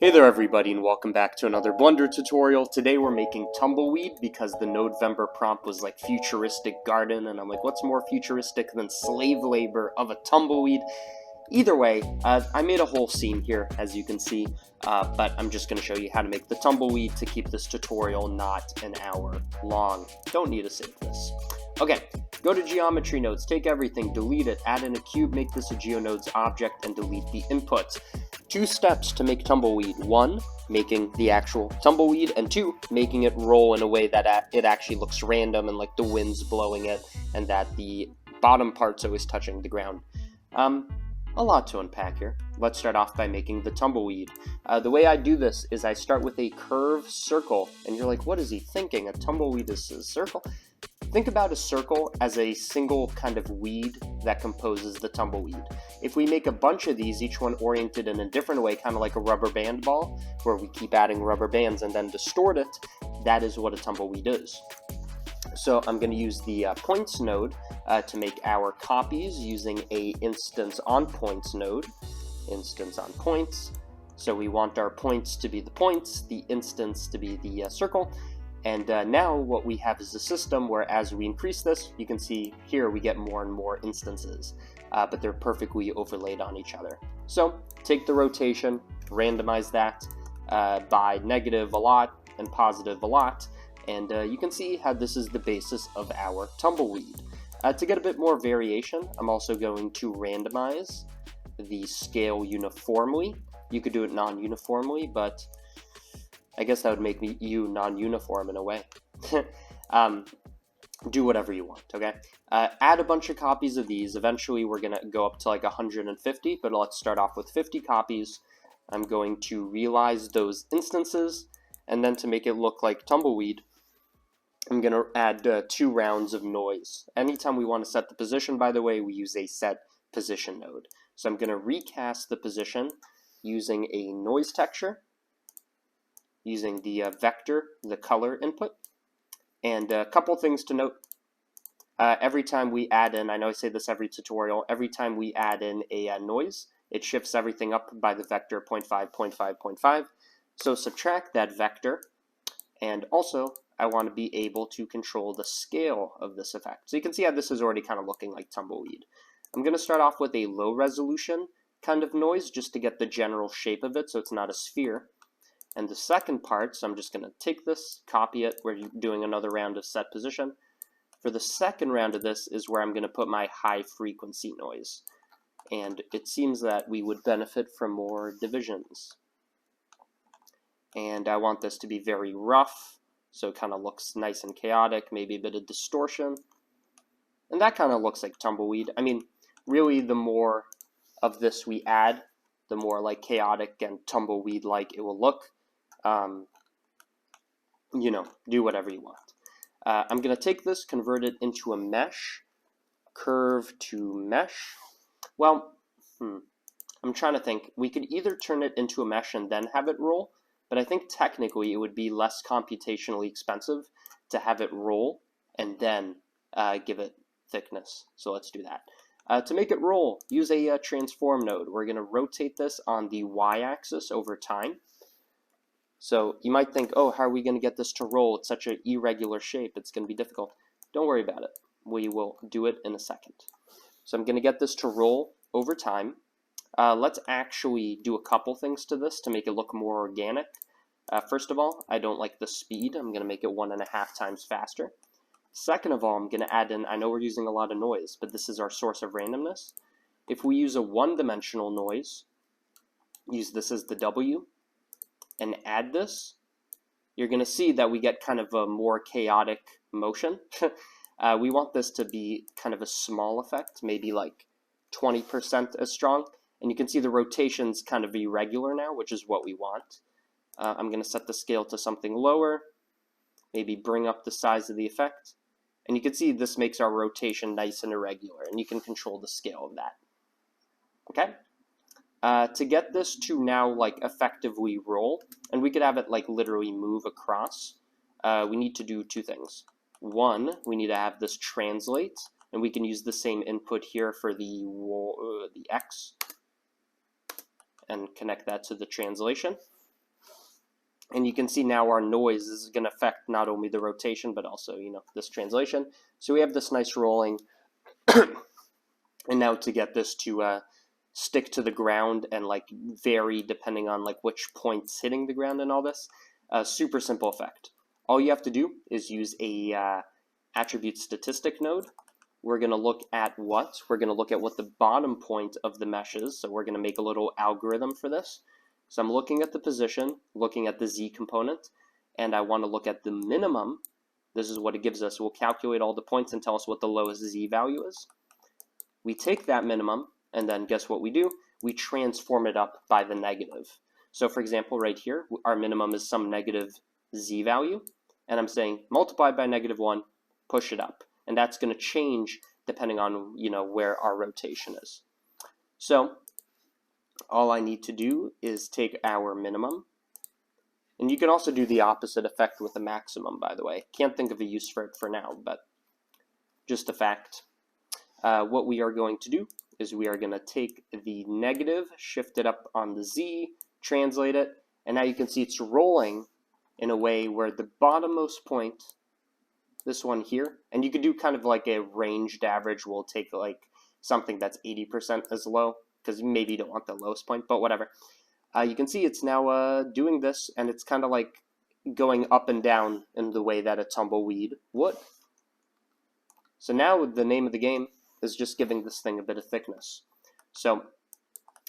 Hey there everybody and welcome back to another Blender tutorial. Today we're making Tumbleweed because the November prompt was like futuristic garden, and I'm like, what's more futuristic than slave labor of a tumbleweed? Either way, I made a whole scene here, as you can see, but I'm just going to show you how to make the tumbleweed to keep this tutorial not an hour long. Don't need to save this. Okay, go to geometry nodes, take everything, delete it, add in a cube, make this a geonodes object, and delete the input. 2 steps to make tumbleweed. 1, making the actual tumbleweed, and 2, making it roll in a way that it actually looks random and like the wind's blowing it and that the bottom part's always touching the ground. A lot to unpack here. Let's start off by making the tumbleweed. The way I do this is I start with a curved circle, and you're like, what is he thinking? A tumbleweed is a circle? Think about a circle as a single kind of weed that composes the tumbleweed. If we make a bunch of these, each one oriented in a different way, kind of like a rubber band ball, where we keep adding rubber bands and then distort it, that is what a tumbleweed is. So I'm going to use the points node to make our copies using a instance on points node. Instance on points. So we want our points to be the points, the instance to be the circle. And now what we have is a system where as we increase this, you can see here we get more and more instances, but they're perfectly overlaid on each other. So take the rotation, randomize that by negative a lot and positive a lot, and you can see how this is the basis of our tumbleweed. To get a bit more variation, I'm also going to randomize the scale uniformly. You could do it non-uniformly, but I guess that would make you non-uniform in a way. Do whatever you want, okay? Add a bunch of copies of these. Eventually we're going to go up to like 150, but let's start off with 50 copies. I'm going to realize those instances, and then to make it look like tumbleweed, I'm going to add 2 rounds of noise. Anytime we want to set the position, by the way, we use a set position node. So I'm going to recast the position using a noise texture, using the vector, the color input. And a couple things to note. Every time we add in, I know I say this every tutorial, every time we add in a noise, it shifts everything up by the vector 0.5, 0.5, 0.5. So subtract that vector, and also I want to be able to control the scale of this effect. So you can see how this is already kind of looking like tumbleweed. I'm going to start off with a low resolution kind of noise just to get the general shape of it so it's not a sphere. And the second part, so I'm just going to take this, copy it, we're doing another round of set position. For the second round of this is where I'm going to put my high frequency noise. And it seems that we would benefit from more divisions. And I want this to be very rough, so it kind of looks nice and chaotic, maybe a bit of distortion. And that kind of looks like tumbleweed. I mean, really the more of this we add, the more like chaotic and tumbleweed-like it will look. You know, do whatever you want. I'm going to take this, convert it into a mesh, curve to mesh. Well, I'm trying to think. We could either turn it into a mesh and then have it roll, but I think technically it would be less computationally expensive to have it roll and then give it thickness. So let's do that. To make it roll, use a transform node. We're going to rotate this on the y-axis over time. So you might think, oh, how are we going to get this to roll? It's such an irregular shape. It's going to be difficult. Don't worry about it. We will do it in a second. So I'm going to get this to roll over time. Let's actually do a couple things to this to make it look more organic. First of all, I don't like the speed. I'm going to make it 1.5 times faster. Second of all, I'm going to add in, I know we're using a lot of noise, but this is our source of randomness. If we use a one-dimensional noise, use this as the W, and add this, you're going to see that we get kind of a more chaotic motion. We want this to be kind of a small effect, maybe like 20% as strong. And you can see the rotation's kind of irregular now, which is what we want. I'm going to set the scale to something lower, maybe bring up the size of the effect. And you can see this makes our rotation nice and irregular, and you can control the scale of that. Okay? To get this to now like effectively roll, and we could have it like literally move across, we need to do 2 things. 1, we need to have this translate, and we can use the same input here for the X and connect that to the translation. And you can see now our noise is going to affect not only the rotation, but also, this translation. So we have this nice rolling. And now to get this to stick to the ground and like vary depending on like which point's hitting the ground and all this, super simple effect. All you have to do is use a attribute statistic node. We're going to look at what? We're going to look at what the bottom point of the mesh is. So we're going to make a little algorithm for this. So I'm looking at the position, looking at the z component, and I want to look at the minimum. This is what it gives us. We'll calculate all the points and tell us what the lowest z value is. We take that minimum, and then guess what we do? We transform it up by the negative. So for example, right here, our minimum is some negative z value, and I'm saying multiply by -1, push it up. And that's going to change depending on, where our rotation is. So all I need to do is take our minimum. And you can also do the opposite effect with a maximum, by the way. Can't think of a use for it for now, but just a fact. What we are going to do is we are going to take the negative, shift it up on the z, translate it, and now you can see it's rolling in a way where the bottommost point, this one here, and you could do kind of like a ranged average. We'll take like something that's 80% as low, because maybe you don't want the lowest point, but whatever. You can see it's now doing this, and it's kind of like going up and down in the way that a tumbleweed would. So now the name of the game is just giving this thing a bit of thickness. So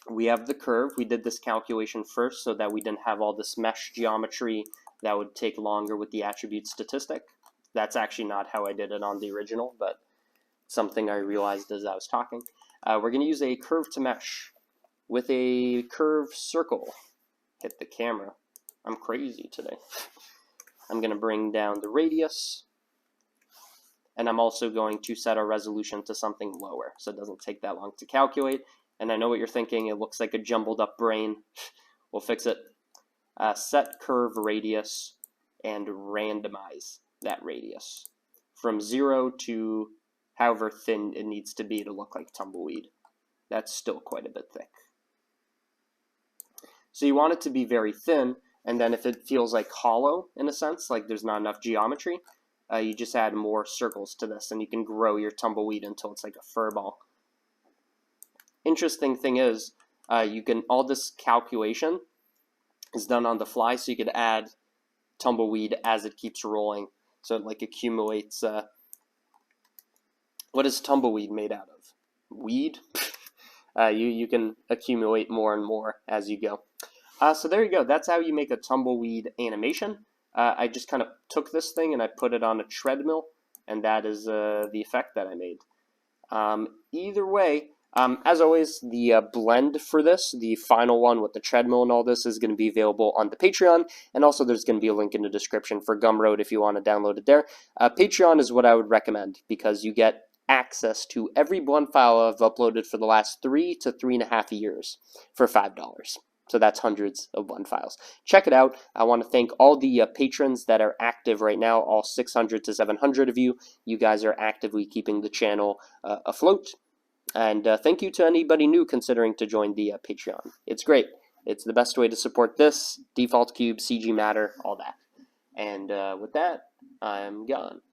we have the curve. We did this calculation first so that we didn't have all this mesh geometry that would take longer with the attribute statistic. That's actually not how I did it on the original, but something I realized as I was talking. We're going to use a curve to mesh with a curve circle. Hit the camera. I'm crazy today. I'm going to bring down the radius, and I'm also going to set our resolution to something lower so it doesn't take that long to calculate. And I know what you're thinking. It looks like a jumbled up brain. We'll fix it. Set curve radius and randomize that radius from 0 to however thin it needs to be to look like tumbleweed. That's still quite a bit thick. So you want it to be very thin, and then if it feels like hollow in a sense, like there's not enough geometry, you just add more circles to this, and you can grow your tumbleweed until it's like a fur ball. Interesting thing is, all this calculation is done on the fly, so you could add tumbleweed as it keeps rolling. So it like accumulates. What is tumbleweed made out of? Weed? You can accumulate more and more as you go. So there you go. That's how you make a tumbleweed animation. I just kind of took this thing and I put it on a treadmill, and that is the effect that I made. Either way, as always, the blend for this, the final one with the treadmill and all this, is going to be available on the Patreon, and also there's going to be a link in the description for Gumroad if you want to download it there. Patreon is what I would recommend because you get access to every blend file I've uploaded for the last 3 to 3.5 years for $5. So that's hundreds of blend files. Check it out. I want to thank all the patrons that are active right now, all 600 to 700 of you. You guys are actively keeping the channel afloat. And thank you to anybody new considering to join the Patreon. It's great. It's the best way to support this, Default Cube, CG Matter, all that. And with that, I'm gone.